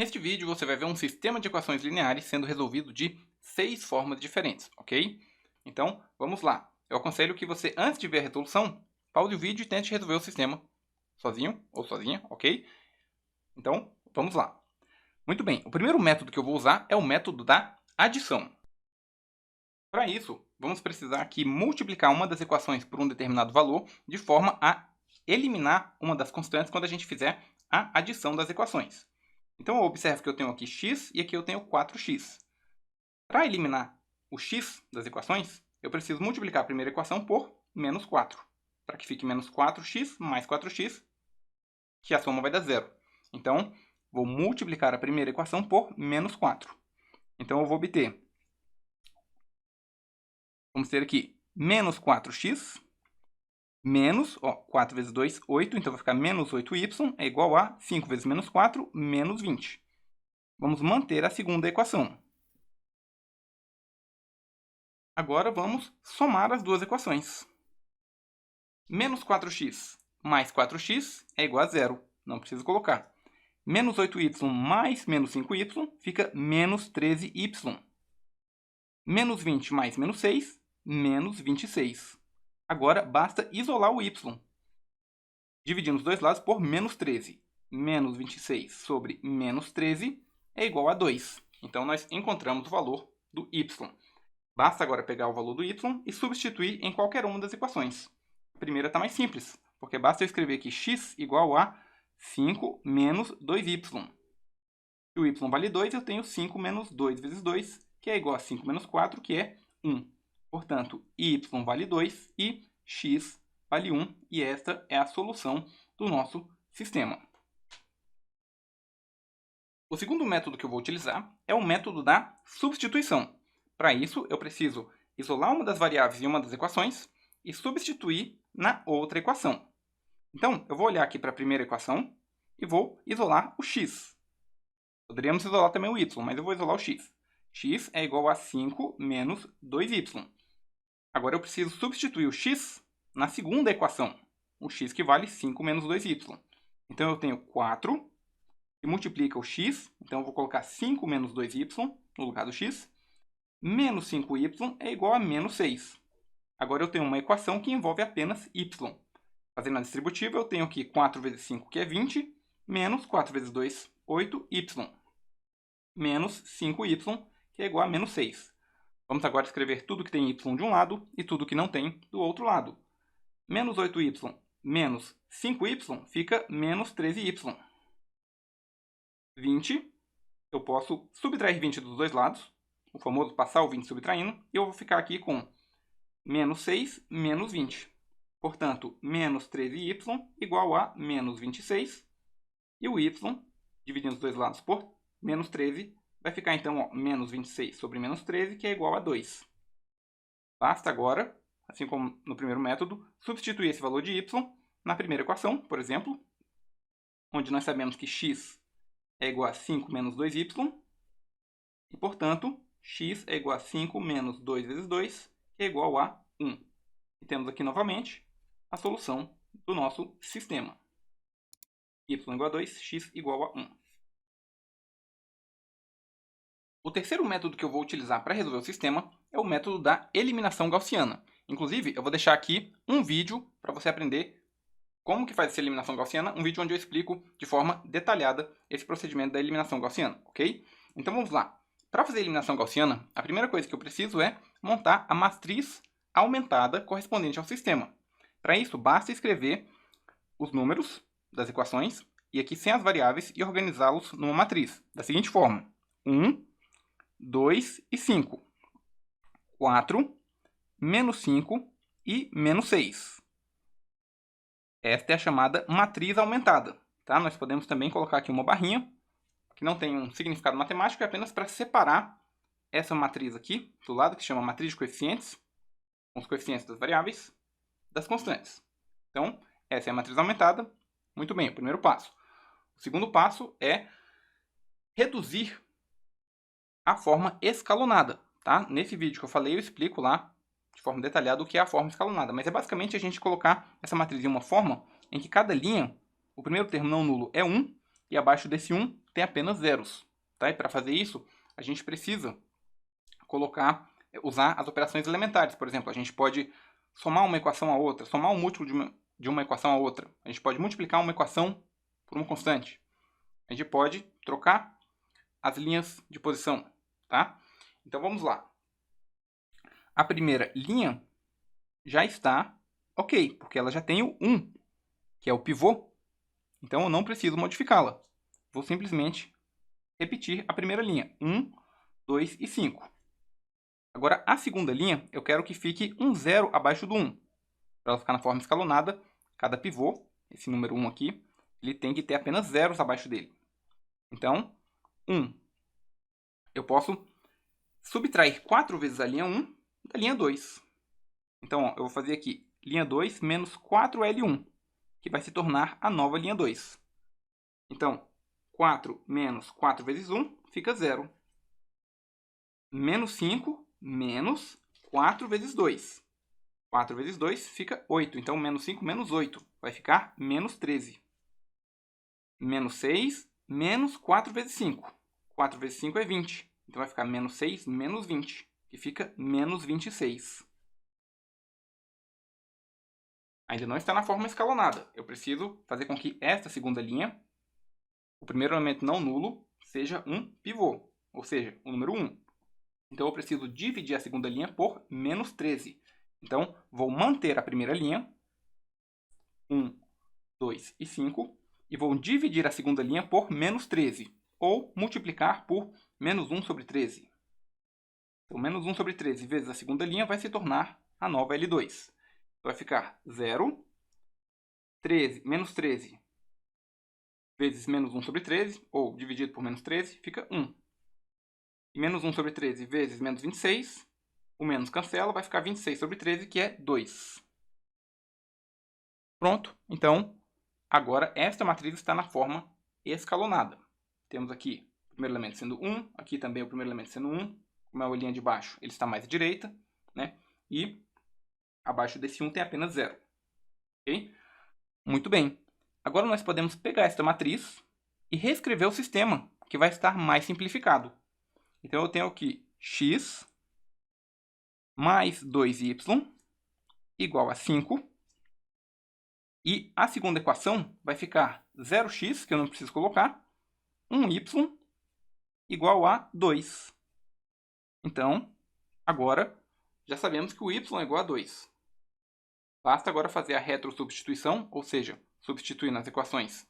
Neste vídeo você vai ver um sistema de equações lineares sendo resolvido de 6 formas diferentes, ok? Então, vamos lá. Eu aconselho que você, antes de ver a resolução, pause o vídeo e tente resolver o sistema sozinho ou sozinha, ok? Então, vamos lá. Muito bem, o primeiro método que eu vou usar é o método da adição. Para isso, vamos precisar aqui multiplicar uma das equações por um determinado valor, de forma a eliminar uma das constantes quando a gente fizer a adição das equações. Então eu observo que eu tenho aqui x e aqui eu tenho 4x. Para eliminar o x das equações, eu preciso multiplicar a primeira equação por menos 4. Para que fique menos 4x mais 4x, que a soma vai dar zero. Então, vou multiplicar a primeira equação por menos 4. Então eu vou obter, vamos ter aqui menos 4x, menos, 4 vezes 2, 8, então vai ficar menos 8y, é igual a 5 vezes menos 4, menos 20. Vamos manter a segunda equação. Agora vamos somar as duas equações. Menos 4x mais 4x é igual a zero, não preciso colocar. Menos 8y mais menos 5y fica menos 13y. Menos 20 mais menos 6, menos 26. Agora basta isolar o y. Dividindo os dois lados por menos 13. Menos 26 sobre menos 13 é igual a 2. Então nós encontramos o valor do y. Basta agora pegar o valor do y e substituir em qualquer uma das equações. A primeira está mais simples, porque basta eu escrever aqui x igual a 5 menos 2y. Se o y vale 2, eu tenho 5 menos 2 vezes 2, que é igual a 5 menos 4, que é 1. Portanto, y vale 2 e x vale 1, e esta é a solução do nosso sistema. O segundo método que eu vou utilizar é o método da substituição. Para isso, eu preciso isolar uma das variáveis em uma das equações e substituir na outra equação. Então, eu vou olhar aqui para a primeira equação e vou isolar o x. Poderíamos isolar também o y, mas eu vou isolar o x. X é igual a 5 menos 2y. Agora eu preciso substituir o x na segunda equação, o x que vale 5 menos 2y. Então eu tenho 4, que multiplica o x, então eu vou colocar 5 menos 2y no lugar do x, menos 5y é igual a menos 6. Agora eu tenho uma equação que envolve apenas y. Fazendo a distributiva, eu tenho aqui 4 vezes 5, que é 20, menos 4 vezes 2, 8y, menos 5y, que é igual a menos 6. Vamos agora escrever tudo que tem y de um lado e tudo que não tem do outro lado. Menos 8y menos 5y fica menos 13y. 20, eu posso subtrair 20 dos dois lados, o famoso passar o 20 subtraindo, e eu vou ficar aqui com menos 6 menos 20. Portanto, menos 13y igual a menos 26. E o y, dividindo os dois lados por menos 13, vai ficar então menos 26 sobre menos 13, que é igual a 2. Basta agora, assim como no primeiro método, substituir esse valor de y na primeira equação, por exemplo, onde nós sabemos que x é igual a 5 menos 2y, e, portanto, x é igual a 5 menos 2 vezes 2, que é igual a 1. E temos aqui novamente a solução do nosso sistema. Y igual a 2, x igual a 1. O terceiro método que eu vou utilizar para resolver o sistema é o método da eliminação gaussiana. Inclusive, eu vou deixar aqui um vídeo para você aprender como que faz essa eliminação gaussiana, um vídeo onde eu explico de forma detalhada esse procedimento da eliminação gaussiana, ok? Então vamos lá. Para fazer a eliminação gaussiana, a primeira coisa que eu preciso é montar a matriz aumentada correspondente ao sistema. Para isso, basta escrever os números das equações, e aqui sem as variáveis, e organizá-los numa matriz, da seguinte forma: 1, 2 e 5. 4, menos 5 e menos 6. Esta é a chamada matriz aumentada. Tá? Nós podemos também colocar aqui uma barrinha, que não tem um significado matemático, é apenas para separar essa matriz aqui, do lado, que se chama matriz de coeficientes, com os coeficientes das variáveis, das constantes. Então, essa é a matriz aumentada. Muito bem, o primeiro passo. O segundo passo é reduzir a forma escalonada. Tá? Nesse vídeo que eu falei, eu explico lá de forma detalhada o que é a forma escalonada. Mas é basicamente a gente colocar essa matriz em uma forma em que cada linha, o primeiro termo não nulo é 1, e abaixo desse 1 tem apenas zeros. Tá? E para fazer isso, a gente precisa usar as operações elementares. Por exemplo, a gente pode somar uma equação a outra, somar um múltiplo de uma equação a outra. A gente pode multiplicar uma equação por uma constante. A gente pode trocar as linhas de posição. Tá? Então vamos lá. A primeira linha já está ok, porque ela já tem o 1, que é o pivô. Então eu não preciso modificá-la. Vou simplesmente repetir a primeira linha. 1, 2 e 5. Agora, a segunda linha, eu quero que fique um 0 abaixo do 1. Para ela ficar na forma escalonada, cada pivô, esse número 1 aqui, ele tem que ter apenas zeros abaixo dele. Então, 1. Eu posso subtrair 4 vezes a linha 1 da linha 2. Então, ó, eu vou fazer aqui linha 2 menos 4L1, que vai se tornar a nova linha 2. Então, 4 menos 4 vezes 1 fica 0. Menos 5 menos 4 vezes 2. 4 vezes 2 fica 8. Então, menos 5 menos 8 vai ficar menos 13. Menos 6 menos 4 vezes 5. 4 vezes 5 é 20. Então, vai ficar menos 6 menos 20, que fica menos 26. Ainda não está na forma escalonada. Eu preciso fazer com que esta segunda linha, o primeiro elemento não nulo, seja um pivô, ou seja, o número 1. Então, eu preciso dividir a segunda linha por menos 13. Então, vou manter a primeira linha, 1, 2 e 5, e vou dividir a segunda linha por menos 13, ou multiplicar por menos 1 sobre 13. Então, menos 1 sobre 13 vezes a segunda linha vai se tornar a nova L2. Vai ficar 0, 13, menos 13 vezes menos 1 sobre 13, ou dividido por menos 13, fica 1. E menos 1 sobre 13 vezes menos 26, o menos cancela, vai ficar 26 sobre 13, que é 2. Pronto. Então, agora esta matriz está na forma escalonada. Temos aqui o primeiro elemento sendo 1, aqui também o primeiro elemento sendo 1, como é a linha de baixo, ele está mais à direita, né? E abaixo desse 1 tem apenas 0. Ok? Muito bem. Agora nós podemos pegar esta matriz e reescrever o sistema, que vai estar mais simplificado. Então eu tenho aqui x mais 2y igual a 5. E a segunda equação vai ficar 0x, que eu não preciso colocar, 1y igual a 2. Então, agora já sabemos que o y é igual a 2. Basta agora fazer a retrosubstituição, ou seja, substituir nas equações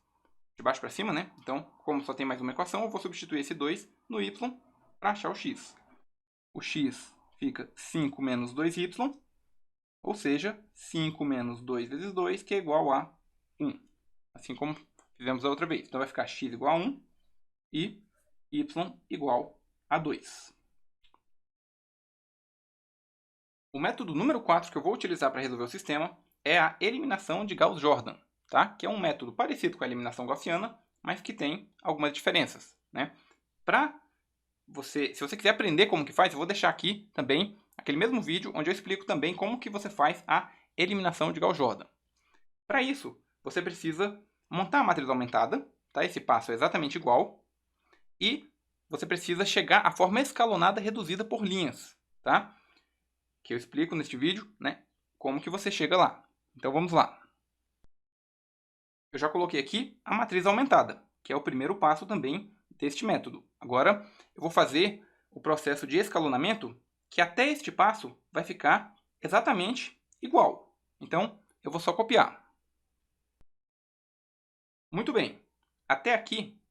de baixo para cima, né? Então, como só tem mais uma equação, eu vou substituir esse 2 no y para achar o x. O x fica 5 menos 2y, ou seja, 5 menos 2 vezes 2, que é igual a 1. Assim como fizemos a outra vez. Então, vai ficar x igual a 1 e y igual a 2. O método número 4 que eu vou utilizar para resolver o sistema é a eliminação de Gauss-Jordan, tá? Que é um método parecido com a eliminação gaussiana, mas que tem algumas diferenças, né? Se você quiser aprender como que faz, eu vou deixar aqui também aquele mesmo vídeo onde eu explico também como que você faz a eliminação de Gauss-Jordan. Para isso, você precisa montar a matriz aumentada, tá? Esse passo é exatamente igual. E você precisa chegar à forma escalonada reduzida por linhas, tá? Que eu explico neste vídeo, né? Como que você chega lá. Então vamos lá. Eu já coloquei aqui a matriz aumentada, que é o primeiro passo também deste método. Agora eu vou fazer o processo de escalonamento, que até este passo vai ficar exatamente igual. Então eu vou só copiar. Muito bem. Até aqui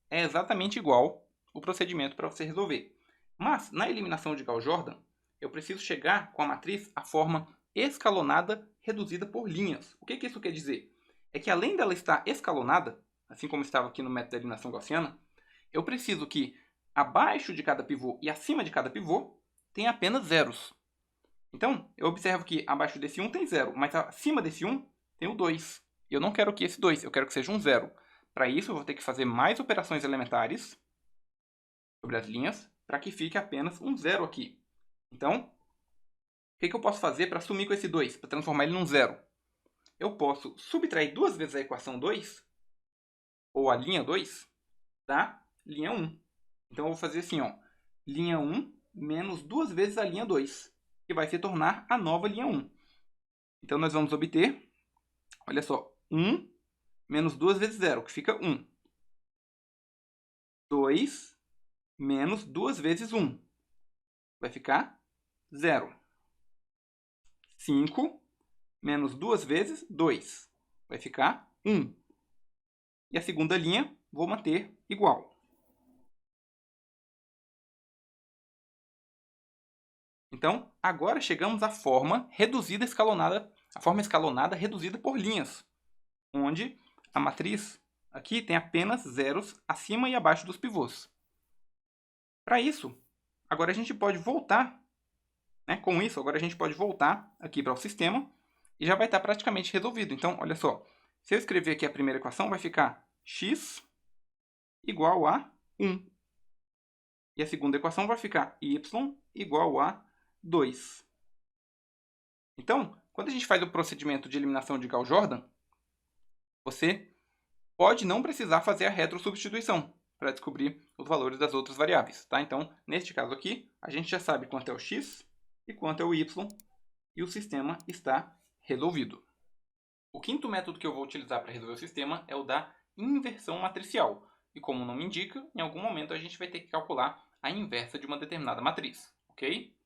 é exatamente igual o procedimento para você resolver. Mas na eliminação de Gauss-Jordan, eu preciso chegar com a matriz à forma escalonada reduzida por linhas. O que isso quer dizer? É que além dela estar escalonada, assim como estava aqui no método da eliminação gaussiana, eu preciso que abaixo de cada pivô e acima de cada pivô tenha apenas zeros. Então, eu observo que abaixo desse 1 tem 0, mas acima desse 1 tem o 2. E eu não quero que esse 2, eu quero que seja um 0. Para isso, eu vou ter que fazer mais operações elementares sobre as linhas, para que fique apenas um 0 aqui. Então, o que eu posso fazer para sumir com esse 2, para transformar ele num 0? Eu posso subtrair duas vezes a equação 2, ou a linha 2, da linha 1. Então, eu vou fazer assim, ó, linha 1 menos 2 vezes a linha 2, que vai se tornar a nova linha 1. Então, nós vamos obter, olha só, 1 menos 2 vezes 0, que fica 1. 2 menos 2 vezes 1, vai ficar 0. 5 menos 2 vezes 2, vai ficar 1. E a segunda linha, vou manter igual. Então, agora chegamos à forma reduzida escalonada, a forma escalonada reduzida por linhas, onde a matriz aqui tem apenas zeros acima e abaixo dos pivôs. Para isso, agora a gente pode voltar, né? Com isso, agora a gente pode voltar aqui para o sistema e já vai estar praticamente resolvido. Então, olha só, se eu escrever aqui a primeira equação, vai ficar x igual a 1. E a segunda equação vai ficar y igual a 2. Então, quando a gente faz o procedimento de eliminação de Gauss-Jordan, você pode não precisar fazer a retrosubstituição para descobrir os valores das outras variáveis. Tá? Então, neste caso aqui, a gente já sabe quanto é o x e quanto é o y, e o sistema está resolvido. O quinto método que eu vou utilizar para resolver o sistema é o da inversão matricial. E como o nome indica, em algum momento a gente vai ter que calcular a inversa de uma determinada matriz. Ok?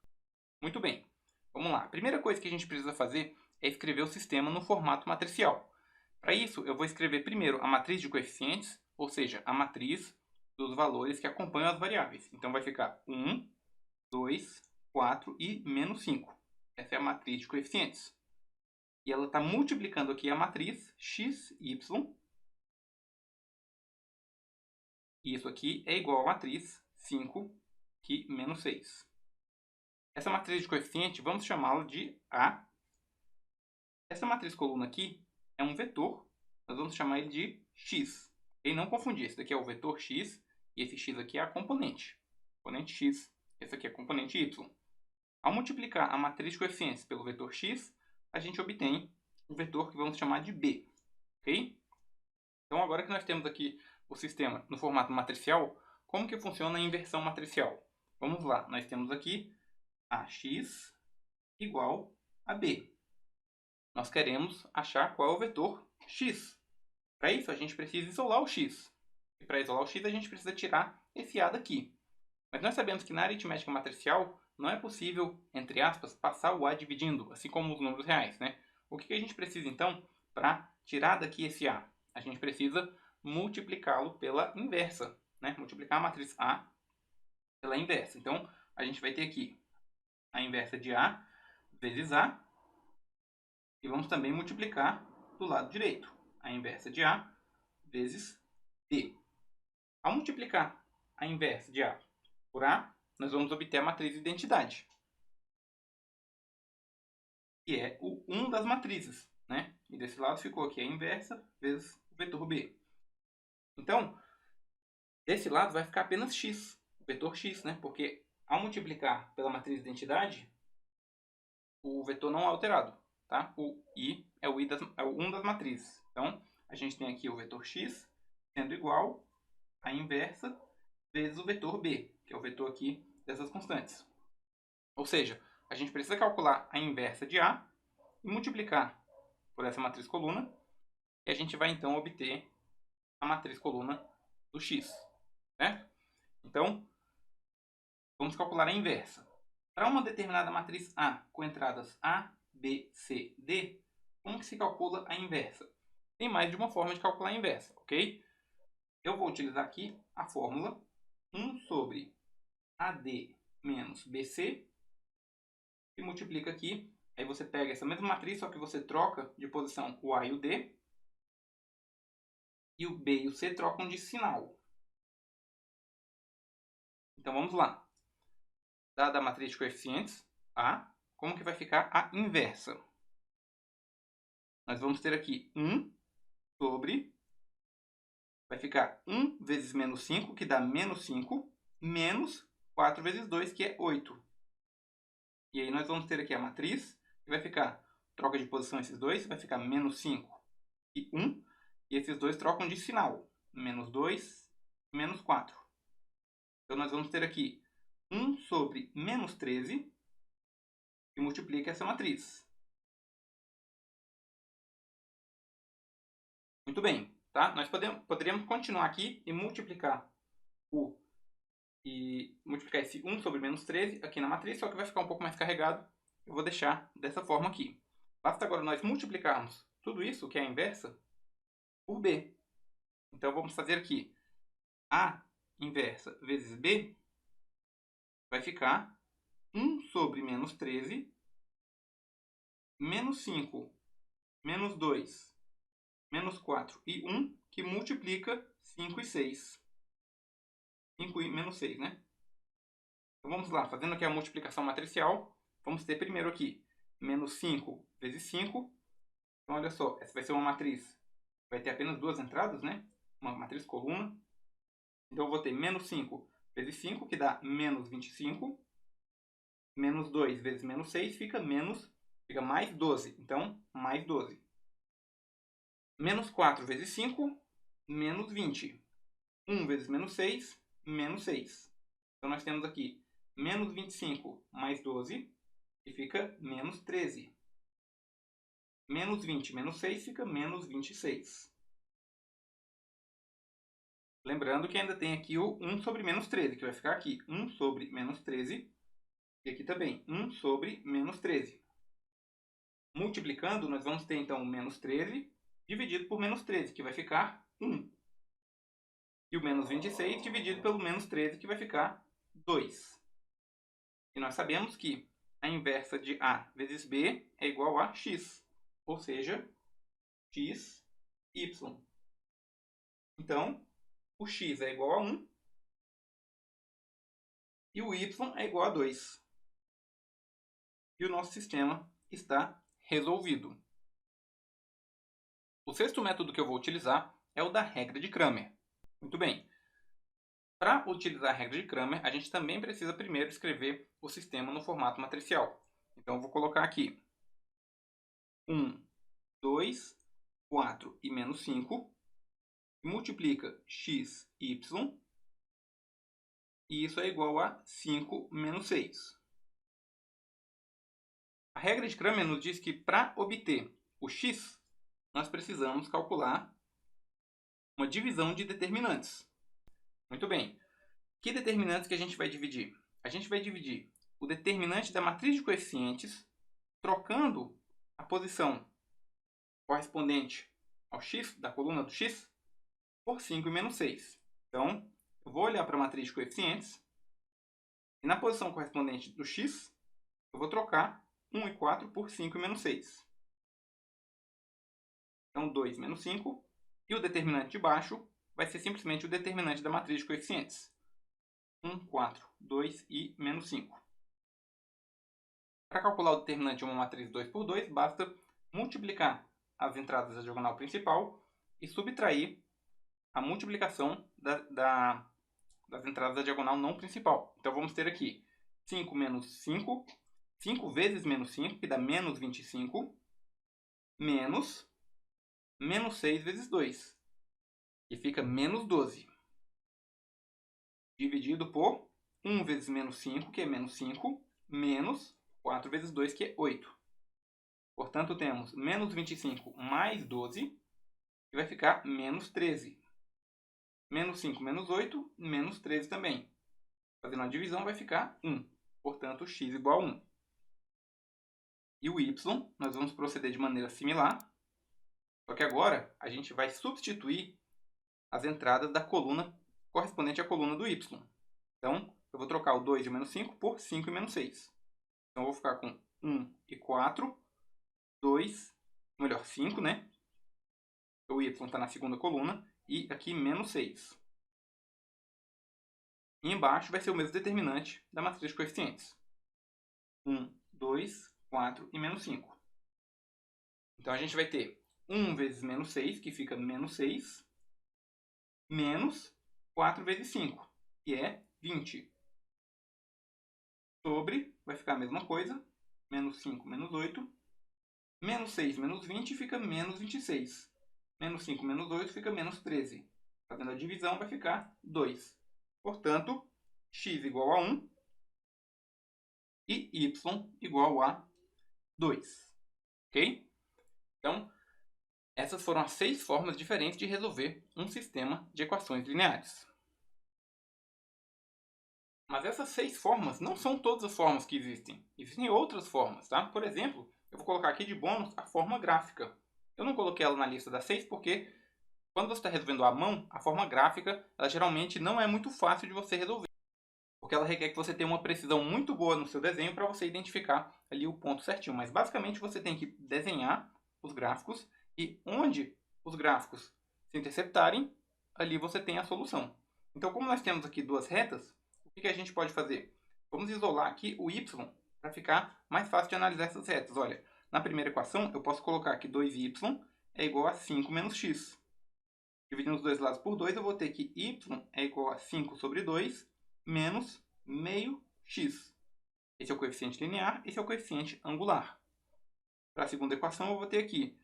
Muito bem. Vamos lá. A primeira coisa que a gente precisa fazer é escrever o sistema no formato matricial. Para isso, eu vou escrever primeiro a matriz de coeficientes, ou seja, a matriz dos valores que acompanham as variáveis. Então, vai ficar 1, 2, 4 e menos 5. Essa é a matriz de coeficientes. E ela está multiplicando aqui a matriz x, y. E isso aqui é igual à matriz 5, que menos 6. Essa matriz de coeficiente, vamos chamá-la de A. Essa matriz coluna aqui é um vetor, nós vamos chamar ele de x. E não confundir, esse daqui é o vetor x e esse x aqui é a componente. Componente x, esse aqui é a componente y. Ao multiplicar a matriz de coeficientes pelo vetor x, a gente obtém o vetor que vamos chamar de b. Ok? Então, agora que nós temos aqui o sistema no formato matricial, como que funciona a inversão matricial? Vamos lá, nós temos aqui ax igual a b. Nós queremos achar qual é o vetor x. Para isso, a gente precisa isolar o x. E para isolar o x, a gente precisa tirar esse a daqui. Mas nós sabemos que na aritmética matricial não é possível, entre aspas, passar o a dividindo, assim como os números reais, né? O que a gente precisa, então, para tirar daqui esse a? A gente precisa multiplicá-lo pela inversa, né? Multiplicar a matriz A pela inversa. Então, a gente vai ter aqui a inversa de A vezes A. E vamos também multiplicar do lado direito. A inversa de A vezes B. Ao multiplicar a inversa de A por A, nós vamos obter a matriz de identidade, que é o 1 das matrizes, né? E desse lado ficou aqui a inversa vezes o vetor B. Então, desse lado vai ficar apenas x, o vetor x, né? Porque ao multiplicar pela matriz de identidade, o vetor não é alterado, tá? O i é o 1 das matrizes. Então, a gente tem aqui o vetor x sendo igual à inversa vezes o vetor b, que é o vetor aqui dessas constantes. Ou seja, a gente precisa calcular a inversa de A e multiplicar por essa matriz coluna, e a gente vai então obter a matriz coluna do x. Certo? Então, vamos calcular a inversa. Para uma determinada matriz A com entradas A, B, C, D, como que se calcula a inversa? Tem mais de uma forma de calcular a inversa, ok? Eu vou utilizar aqui a fórmula 1 sobre AD menos BC, e multiplica aqui. Aí você pega essa mesma matriz, só que você troca de posição o A e o D, e o B e o C trocam de sinal. Então vamos lá. Dada a matriz de coeficientes A, como que vai ficar a inversa? Nós vamos ter aqui 1 sobre... Vai ficar 1 vezes menos 5, que dá menos 5, menos 4 vezes 2, que é 8. E aí nós vamos ter aqui a matriz, que vai ficar, troca de posição esses dois, vai ficar menos 5 e 1. E esses dois trocam de sinal, menos 2 e menos 4. Então, nós vamos ter aqui 1 sobre menos 13, que multiplica essa matriz. Muito bem, tá? Nós poderíamos continuar aqui e multiplicar esse 1 sobre menos 13 aqui na matriz, só que vai ficar um pouco mais carregado. Eu vou deixar dessa forma aqui. Basta agora nós multiplicarmos tudo isso, que é a inversa, por b. Então, vamos fazer aqui a inversa vezes b vai ficar 1 sobre menos 13, menos 5, menos 2, menos 4 e 1, que multiplica 5 e 6. 5 e menos 6, né? Então, vamos lá, fazendo aqui a multiplicação matricial, vamos ter primeiro aqui menos 5 vezes 5. Então, olha só, essa vai ser uma matriz, vai ter apenas duas entradas, né? Uma matriz coluna. Então, eu vou ter menos 5 vezes 5, que dá menos 25. Menos 2 vezes menos 6 fica mais 12. Então, mais 12. Menos 4 vezes 5, menos 20. 1 vezes menos 6, menos 6. Então, nós temos aqui menos 25 mais 12, que fica menos 13. Menos 20 menos 6 fica menos 26. Lembrando que ainda tem aqui o 1 sobre menos 13, que vai ficar aqui 1 sobre menos 13. E aqui também 1 sobre menos 13. Multiplicando, nós vamos ter então menos 13 dividido por menos 13, que vai ficar 1. E o menos 26 dividido pelo menos 13, que vai ficar 2. E nós sabemos que a inversa de A vezes B é igual a x, ou seja, x, y. Então, o x é igual a 1 e o y é igual a 2. E o nosso sistema está resolvido. O sexto método que eu vou utilizar é o da regra de Cramer. Muito bem. Para utilizar a regra de Cramer, a gente também precisa primeiro escrever o sistema no formato matricial. Então, eu vou colocar aqui 1, 2, 4 e menos 5. Multiplica x, y. E isso é igual a 5 menos 6. A regra de Cramer nos diz que para obter o x, nós precisamos calcular uma divisão de determinantes. Muito bem. Que determinantes que a gente vai dividir? A gente vai dividir o determinante da matriz de coeficientes trocando a posição correspondente ao x, da coluna do x, por 5 e menos 6. Então, eu vou olhar para a matriz de coeficientes e na posição correspondente do x, eu vou trocar 1 e 4 por 5 e menos 6. Então, 2 menos 5. E o determinante de baixo vai ser simplesmente o determinante da matriz de coeficientes. 1, 4, 2 e menos 5. Para calcular o determinante de uma matriz 2 por 2, basta multiplicar as entradas da diagonal principal e subtrair a multiplicação das entradas da diagonal não principal. Então, vamos ter aqui 5 menos 5, 5 vezes menos 5, que dá menos 25, menos 6 vezes 2, que fica menos 12. Dividido por 1 vezes menos 5, que é menos 5, menos 4 vezes 2, que é 8. Portanto, temos menos 25 mais 12, que vai ficar menos 13. Menos 5 menos 8, menos 13 também. Fazendo a divisão, vai ficar 1. Portanto, x igual a 1. E o y, nós vamos proceder de maneira similar. Só que agora, a gente vai substituir as entradas da coluna correspondente à coluna do y. Então, eu vou trocar o 2 e o menos 5 por 5 e menos 6. Então, eu vou ficar com 1 e 4, 5, né? O y está na segunda coluna. E aqui, menos 6. E embaixo vai ser o mesmo determinante da matriz de coeficientes. 1, 2, 4 e menos 5. Então, a gente vai ter 1 vezes menos 6, que fica menos 6, menos 4 vezes 5, que é 20. Sobre, vai ficar a mesma coisa, menos 5 menos 8, menos 6 menos 20 fica menos 26. Menos 5 menos 8 fica menos 13. Fazendo a divisão vai ficar 2. Portanto, x igual a 1 e y igual a 2. Ok? Então, essas foram as 6 formas diferentes de resolver um sistema de equações lineares. Mas essas 6 formas não são todas as formas que existem. Existem outras formas, tá? Por exemplo, eu vou colocar aqui de bônus a forma gráfica. Eu não coloquei ela na lista das 6 porque quando você está resolvendo à mão, a forma gráfica ela geralmente não é muito fácil de você resolver. Porque ela requer que você tenha uma precisão muito boa no seu desenho para você identificar ali o ponto certinho. Mas basicamente você tem que desenhar os gráficos e onde os gráficos se interceptarem, ali você tem a solução. Então, como nós temos aqui duas retas, o que a gente pode fazer? Vamos isolar aqui o y para ficar mais fácil de analisar essas retas. Olha, na primeira equação eu posso colocar que 2y é igual a 5 menos x. Dividindo os dois lados por 2, eu vou ter que y é igual a 5 sobre 2 menos meio x. Esse é o coeficiente linear, esse é o coeficiente angular. Para a segunda equação, eu vou ter aqui,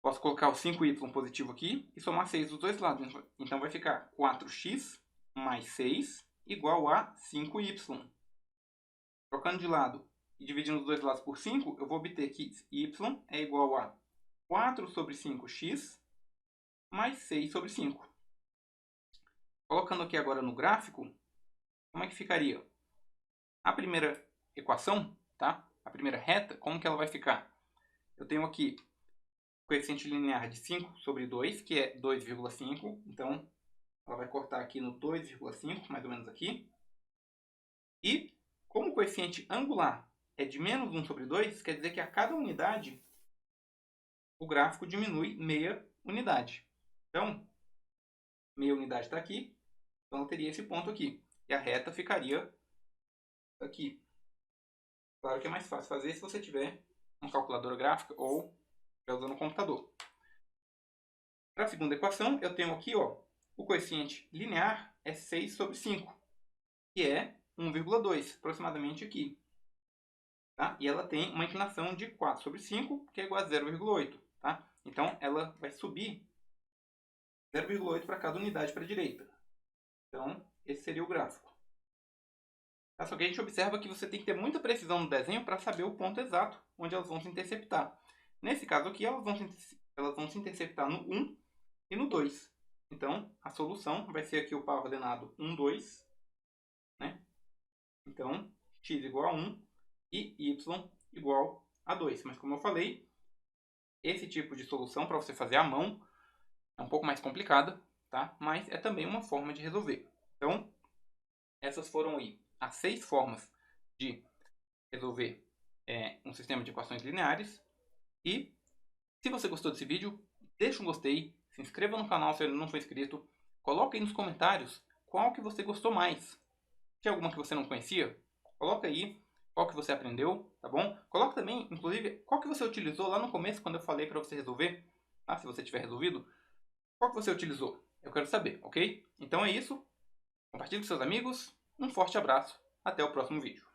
posso colocar o 5y positivo aqui e somar 6 dos dois lados. Então vai ficar 4x mais 6 igual a 5y. Trocando de lado e dividindo os dois lados por 5, eu vou obter que y é igual a 4 sobre 5x mais 6 sobre 5. Colocando aqui agora no gráfico, como é que ficaria? A primeira equação, tá? A primeira reta, como que ela vai ficar? Eu tenho aqui o coeficiente linear de 5 sobre 2, que é 2,5. Então, ela vai cortar aqui no 2,5, mais ou menos aqui. E, como o coeficiente angular é de menos 1 sobre 2, quer dizer que a cada unidade, o gráfico diminui meia unidade. Então, meia unidade está aqui, então eu teria esse ponto aqui. E a reta ficaria aqui. Claro que é mais fácil fazer se você tiver uma calculadora gráfica ou usando o computador. Para a segunda equação, eu tenho aqui o coeficiente linear é 6 sobre 5, que é 1,2, aproximadamente aqui. Tá? E ela tem uma inclinação de 4 sobre 5, que é igual a 0,8. Tá? Então, ela vai subir 0,8 para cada unidade para a direita. Então, esse seria o gráfico. Tá? Só que a gente observa que você tem que ter muita precisão no desenho para saber o ponto exato onde elas vão se interceptar. Nesse caso aqui, elas vão se interceptar no 1 e no 2. Então, a solução vai ser aqui o par ordenado 1, 2. Né? Então, x igual a 1 e y igual a 2. Mas como eu falei, esse tipo de solução para você fazer à mão é um pouco mais complicada, tá? Mas é também uma forma de resolver. Então, essas foram aí as 6 formas de resolver um sistema de equações lineares. E se você gostou desse vídeo, deixa um gostei, se inscreva no canal se ainda não for inscrito, coloque aí nos comentários qual que você gostou mais. Tinha alguma que você não conhecia? Coloca aí qual que você aprendeu, tá bom? Coloca também, inclusive, qual que você utilizou lá no começo quando eu falei para você resolver, tá? Se você tiver resolvido, qual que você utilizou? Eu quero saber, ok? Então é isso. Compartilhe com seus amigos. Um forte abraço. Até o próximo vídeo.